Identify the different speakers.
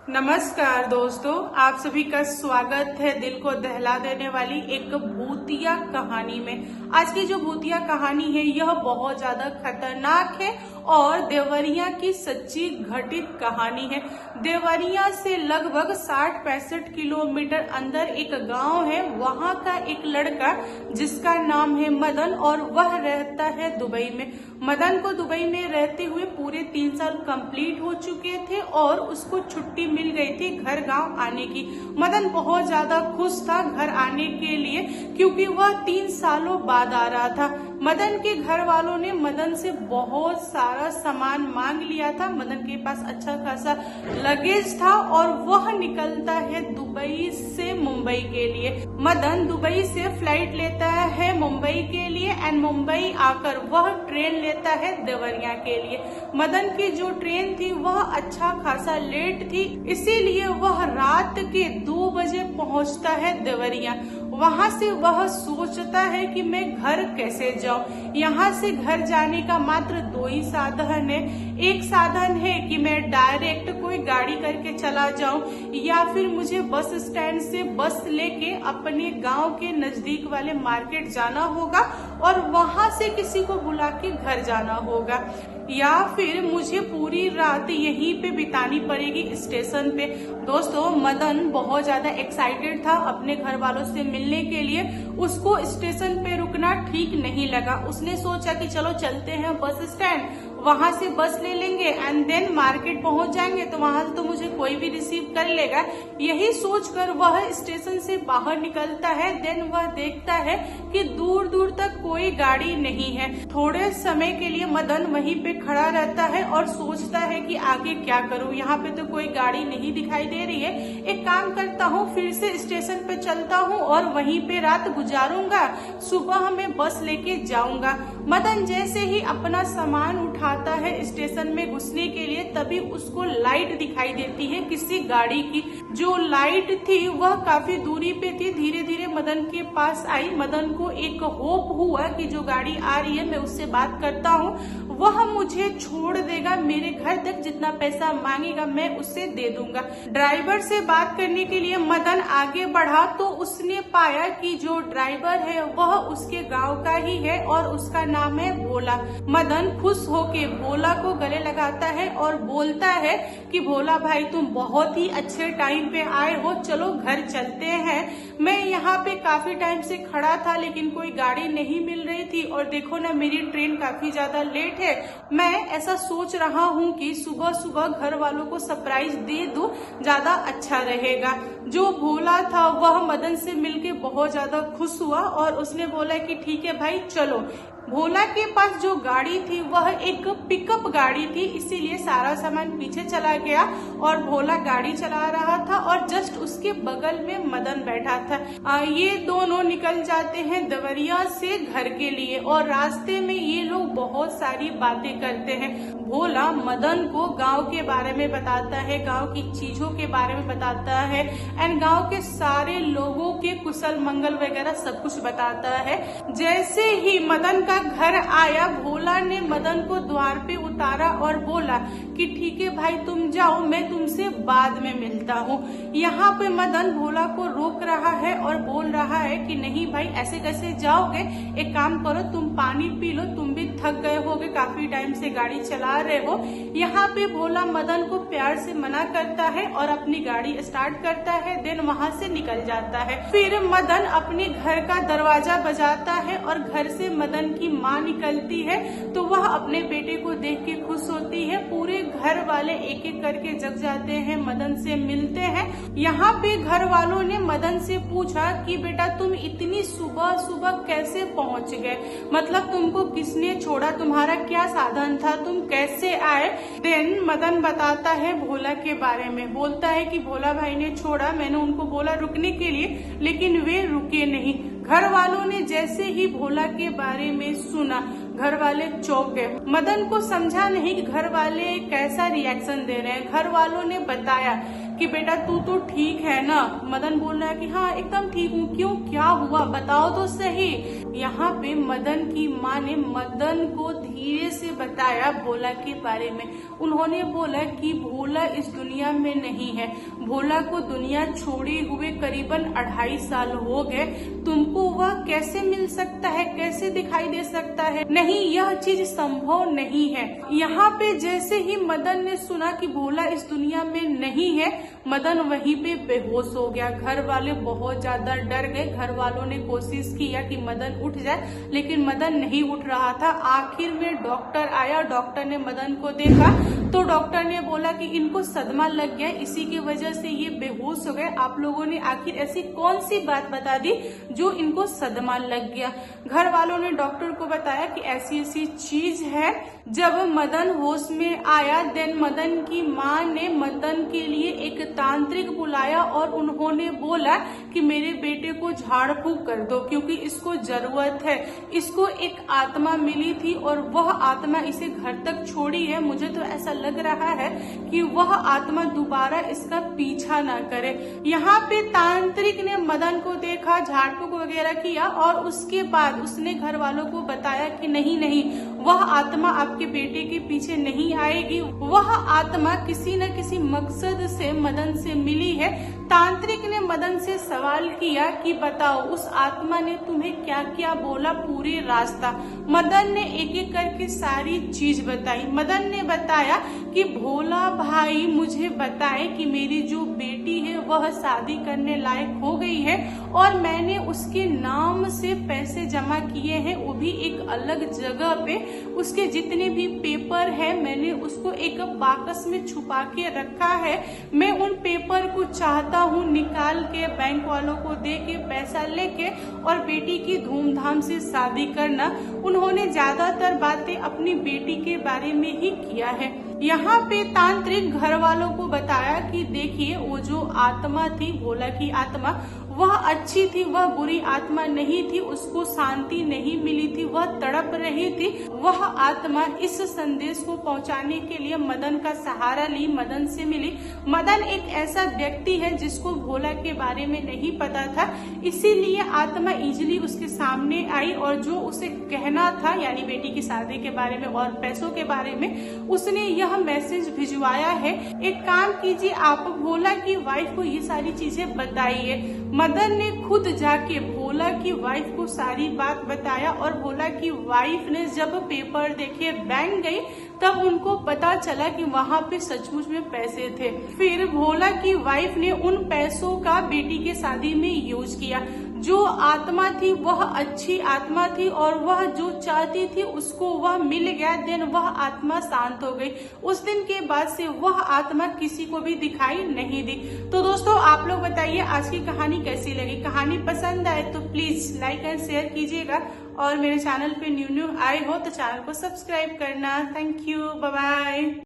Speaker 1: नमस्कार दोस्तों, आप सभी का स्वागत है दिल को दहला देने वाली एक भूतिया कहानी में। आज की जो भूतिया कहानी है यह बहुत ज्यादा खतरनाक है और देवरिया की सच्ची घटित कहानी है। देवरिया से लगभग 60-65 किलोमीटर अंदर एक गांव है, वहां का एक लड़का जिसका नाम है मदन और वह रहता है दुबई में। मदन को दुबई में रहते हुए पूरे 3 साल कंप्लीट हो चुके थे और उसको छुट्टी मिल गई थी घर गांव आने की। मदन बहुत ज्यादा खुश था घर आने के लिए, क्योंकि वह 3 सालों बाद आ रहा था। मदन के घर वालों ने मदन से बहुत सारा सामान मांग लिया था। मदन के पास अच्छा खासा लगेज था और वह निकलता है दुबई से मुंबई के लिए। मदन दुबई से फ्लाइट लेता है मुंबई के लिए एंड मुंबई आकर वह ट्रेन लेता है देवरिया के लिए। मदन की जो ट्रेन थी वह अच्छा खासा लेट थी, इसीलिए वह रात के 2 बजे पहुंचता है देवरिया। वहां से वह सोचता है कि मैं घर कैसे जाऊं। यहाँ से घर जाने का मात्र 2 ही साधन है। एक साधन है कि मैं डायरेक्ट कोई गाड़ी करके चला जाऊं या फिर मुझे बस स्टैंड से बस लेके अपने गांव के नजदीक वाले मार्केट जाना होगा और वहां से किसी को बुला के घर जाना होगा, या फिर मुझे पूरी रात यहीं पे बितानी पड़ेगी स्टेशन पे। दोस्तों, मदन बहुत ज्यादा एक्साइटेड था अपने घर वालों से मिलने के लिए। उसको स्टेशन पे रुकना ठीक नहीं लगा। उसने सोचा कि चलो चलते हैं बस स्टैंड, वहां से बस ले लेंगे एंड देन मार्केट पहुंच जाएंगे तो वहां से तो मुझे कोई भी रिसीव कर लेगा। यही सोचकर वह स्टेशन से बाहर निकलता है। देन वह देखता है कि दूर दूर तक कोई गाड़ी नहीं है। थोड़े समय के लिए मदन वहीं पे खड़ा रहता है और सोचता है कि आगे क्या करूं, यहाँ पे तो कोई गाड़ी नहीं दिखाई दे रही है। एक काम करता हूँ, फिर से स्टेशन पे चलता हूँ और वहीं पे रात गुजारूंगा, सुबह में बस लेके जाऊंगा। मदन जैसे ही अपना सामान उठाता है स्टेशन में घुसने के लिए, तभी उसको लाइट दिखाई देती है किसी गाड़ी की। जो लाइट थी वह काफी दूरी पे थी। धीरे धीरे मदन के पास आई। मदन को एक होप हुआ कि जो गाड़ी आ रही है मैं उससे बात करता हूँ, वह मुझे छोड़ देगा मेरे घर तक। जितना पैसा मांगेगा मैं उससे दे दूंगा। ड्राइवर से बात करने के लिए मदन आगे बढ़ा तो उसने पाया कि जो ड्राइवर है वह उसके गांव का ही है और उसका नाम है भोला। मदन खुश होके भोला को गले लगाता है और बोलता है कि भोला भाई, तुम बहुत ही अच्छे टाइम पे आए हो, चलो घर चलते हैं। मैं यहाँ पे काफी टाइम से खड़ा था लेकिन कोई गाड़ी नहीं मिल रही थी और देखो ना मेरी ट्रेन काफी ज्यादा लेट है। मैं ऐसा सोच रहा हूँ कि सुबह सुबह घर वालों को सरप्राइज दे दूं, ज्यादा अच्छा रहेगा। जो भोला था वह मदन से मिलके बहुत ज्यादा खुश हुआ और उसने बोला कि ठीक है भाई चलो। भोला के पास जो गाड़ी थी वह एक पिकअप गाड़ी थी, इसीलिए सारा सामान पीछे चला गया और भोला गाड़ी चला रहा था और जस्ट उसके बगल में मदन बैठा था। ये दोनों निकल जाते हैं देवरिया से घर के लिए और रास्ते में ये लोग बहुत सारी बातें करते हैं। भोला मदन को गांव के बारे में बताता है, गांव की चीजों के बारे में बताता है एंड गांव के सारे लोगों के कुशल मंगल वगैरह सब कुछ बताता है। जैसे ही मदन का घर आया, भोला ने मदन को द्वार पे उतारा और बोला कि ठीक है भाई तुम जाओ, मैं तुमसे बाद में मिलता हूँ। यहाँ पे मदन भोला को रोक रहा है और बोल रहा है कि नहीं भाई ऐसे कैसे जाओगे, एक काम करो तुम पानी पी लो, तुम भी थक गए होगे, काफी टाइम से गाड़ी चला रहे हो। यहाँ पे भोला मदन को प्यार से मना करता है और अपनी गाड़ी स्टार्ट करता है। देन वहां से निकल जाता है। फिर मदन अपने घर का दरवाजा बजाता है और घर से मदन की माँ निकलती है तो वह अपने बेटे को देख के खुश होती है। पूरे घर वाले एक एक करके जग जाते हैं, मदन से मिलते हैं। यहाँ पे घर वालों ने मदन से पूछा कि बेटा तुम इतनी सुबह सुबह कैसे पहुँच गए, मतलब तुमको किसने छोड़ा, तुम्हारा क्या साधन था, तुम कैसे आए। देन मदन बताता है भोला के बारे में, बोलता है कि भोला भाई ने छोड़ा, मैंने उनको बोला रुकने के लिए लेकिन वे रुके नहीं। घर वालों ने जैसे ही भोला के बारे में सुना, घर वाले चौंक गए। मदन को समझा नहीं कि घर वाले कैसा रिएक्शन दे रहे हैं। घर वालों ने बताया कि बेटा तू तो ठीक है ना। मदन बोल रहा है कि हाँ एकदम ठीक हूँ। क्यों, क्या हुआ बताओ तो सही। यहाँ पे मदन की माँ ने मदन को धीरे से बताया भोला के बारे में। उन्होंने बोला कि भोला इस दुनिया में नहीं है, भोला को दुनिया छोड़े हुए करीबन 2.5 साल हो गए। तुमको वह कैसे मिल सकता है, कैसे दिखाई दे सकता है? नहीं, यह चीज संभव नहीं है। यहाँ पे जैसे ही मदन ने सुना कि भोला इस दुनिया में नहीं है, मदन वहीं पे बेहोश हो गया। घर वाले बहुत ज्यादा डर गए। घर वालों ने कोशिश किया कि मदन उठ जाए, लेकिन मदन नहीं उठ रहा था। आखिर में डॉक्टर आया। डॉक्टर ने मदन को देखा तो डॉक्टर ने बोला कि इनको सदमा लग गया, इसी की वजह से ये बेहोश हो गए। आप लोगों ने आखिर ऐसी कौन सी बात बता दी जो इनको सदमा लग गया? घर वालों ने डॉक्टर को बताया कि ऐसी ऐसी चीज है। जब मदन होश में आया, देन मदन की माँ ने मदन के लिए एक तांत्रिक बुलाया और उन्होंने बोला कि मेरे बेटे को झाड़ फूक कर दो, क्योंकि इसको जरूरत है। इसको एक आत्मा मिली थी और वह आत्मा इसे घर तक छोड़ी है। मुझे तो ऐसा लग रहा है कि वह आत्मा दोबारा इसका पीछा ना करे। यहाँ पे तांत्रिक ने मदन को देखा, झाड़ फूक वगैरह किया और उसके बाद उसने घर वालों को बताया कि नहीं नहीं, वह आत्मा आपके बेटे के पीछे नहीं आएगी। वह आत्मा किसी न किसी मकसद से मदन से मिली है। तांत्रिक ने मदन से सवाल किया कि बताओ उस आत्मा ने तुम्हें क्या क्या बोला पूरे रास्ता? मदन ने एक एक करके सारी चीज बताई। मदन ने बताया कि भोला भाई मुझे बताए कि मेरी जो बेटी है वह शादी करने लायक हो गई है और मैंने उसके नाम से पैसे जमा किए हैं, वो भी एक अलग जगह पे। उसके जितने भी पेपर है मैंने उसको एक बाकस में छुपा के रखा है। मैं उन पेपर को चाहता हूँ निकाल के बैंक वालों को दे के पैसा लेके और बेटी की धूमधाम से शादी करना। उन्होंने ज्यादातर बातें अपनी बेटी के बारे में ही किया है। यहाँ पे तांत्रिक घर वालों को बताया कि देखिए वो जो आत्मा थी, भोला की आत्मा, वह अच्छी थी, वह बुरी आत्मा नहीं थी। उसको शांति नहीं मिली थी, वह तड़प रही थी। वह आत्मा इस संदेश को पहुंचाने के लिए मदन का सहारा ली, मदन से मिली। मदन एक ऐसा व्यक्ति है जिसको भोला के बारे में नहीं पता था, इसीलिए आत्मा इजीली उसके सामने आई और जो उसे कहना था, यानी बेटी की शादी के बारे में और पैसों के बारे में, उसने यह मैसेज भिजवाया है। एक काम कीजिए, आप भोला की वाइफ को ये सारी चीजें बताइए। मदन ने खुद जाके भोला की वाइफ को सारी बात बताया और भोला की वाइफ ने जब पेपर देखे बैंक गई तब उनको पता चला कि वहाँ पे सचमुच में पैसे थे। फिर भोला की वाइफ ने उन पैसों का बेटी के शादी में यूज किया। जो आत्मा थी वह अच्छी आत्मा थी और वह जो चाहती थी उसको वह मिल गया। देन वह आत्मा शांत हो गई। उस दिन के बाद से वह आत्मा किसी को भी दिखाई नहीं दी। तो दोस्तों आप लोग बताइए आज की कहानी कैसी लगी? कहानी पसंद आए तो प्लीज लाइक एंड शेयर कीजिएगा और मेरे चैनल पे न्यू आए हो तो चैनल को सब्सक्राइब करना। Thank you, bye bye.